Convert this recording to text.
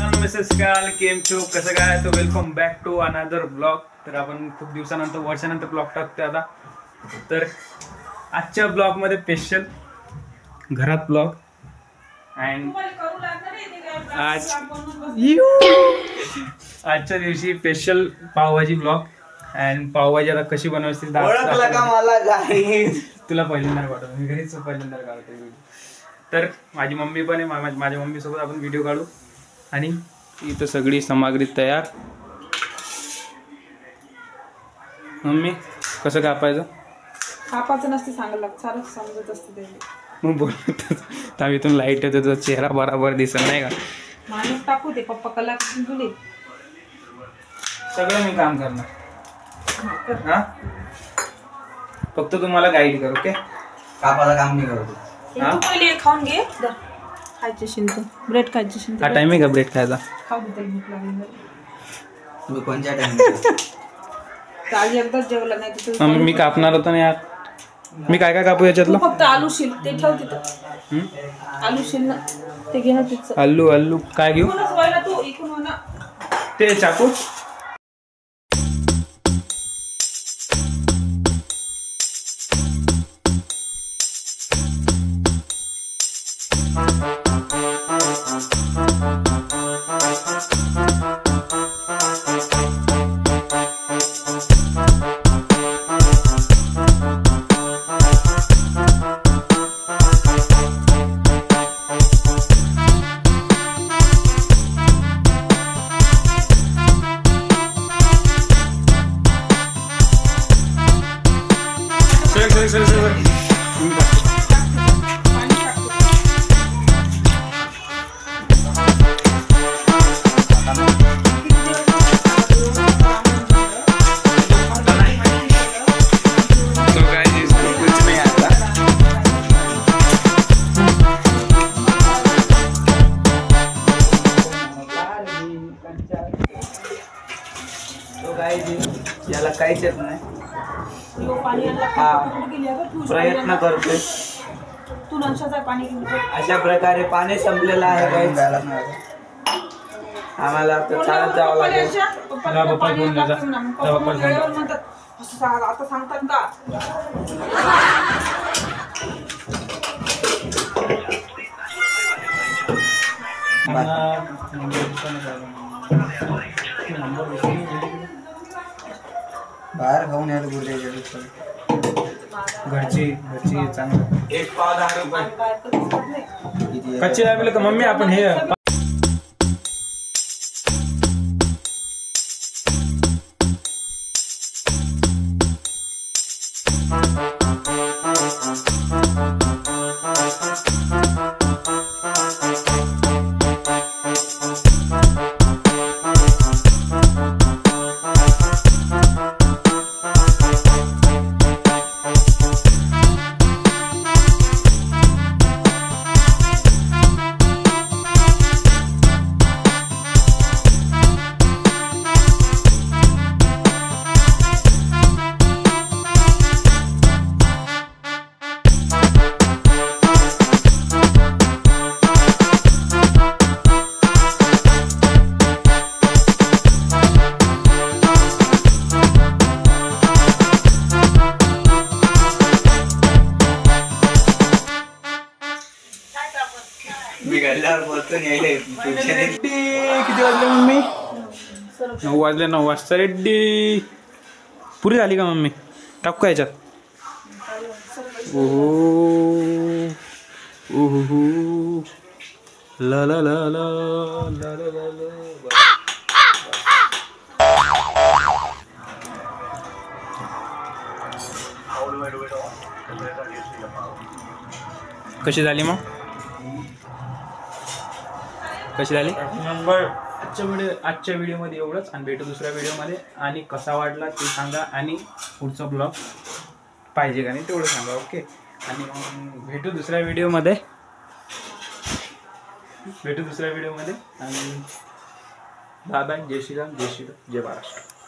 नमस्कार, केम छो, कसं काय? तो welcome back to another blog. तर आपण खूप दिवसानंतर वर्षानंतर ब्लॉग टाकतोय आता. तर आजच्या ब्लॉगमध्ये स्पेशल घरात ब्लॉग अँड आजच्या दिवशी special pav bhaji blog and pav bhaji आता कशी बनवायची तुला पहिल्यांदा काढतो मी घरीच पहिल्यांदा काढतो व्हिडिओ. तर माझी मम्मी पण आहे, माझ्या मम्मी सोबत आपण व्हिडिओ काढू. आणि इथं सगळी सामग्री तयार. मम्मी कसं कापायचं नसते सांगायला सारं समजत असते ते. मग बोलत तर इथून लाईट येतो, तुझा चेहरा बराबर दिसत नाही का? माणूस टाकू दे, पप्पा कला तुले सगळं मी काम करणार. हा फक्त तुम्हाला गाईड करू. ओके, कापायचं काम नाही करतो. तू पहिले खाऊन घे. खायचे शिंत ब्रेड खायचे शिंत. हा टाइम आहे का ब्रेड खायचा? खाऊ दे, भूक लागली. तुम्ही कोणत्या टाइम आज एकदाच जेवला नाही तर मी कापणार होतो ना यार. मी काय काय कापू याच्यातलं? फक्त आलू शिल ते ठेव तिथं. आलू शिल ना ते घे ना तिथं. आलू काय घेऊ? तू इकडून ना ते चाकू. याला काहीच येत नाही. प्रयत्न करतोय. अशा प्रकारे पाणी संपलेलं आहे. आम्हाला चालत जावं लागेल. आता सांगतात का बाहेर खाऊन यायला बोलले घरची चांगलं. 1 पाव 10 रुपये कच्ची लागले का मम्मी? आपण हे किती वाजले मम्मी? 9 वाजले. 9 वाजता रेड्डी. पुरी झाली का मम्मी? टाकू का याच्यात? ओहो ला ला ला ला ला ला ला. कशी झाली मग? कशी झाली? नंबर. आजच्या व्हिडिओमध्ये एवढंच आणि भेटू दुसऱ्या व्हिडिओमध्ये. आणि कसा वाटला ते सांगा आणि पुढचा ब्लॉग पाहिजे का नाही तेवढं सांगा. ओके, आणि मग भेटू दुसऱ्या व्हिडिओमध्ये. आणि बाय बाय. जय श्रीराम, जय महाराष्ट्र.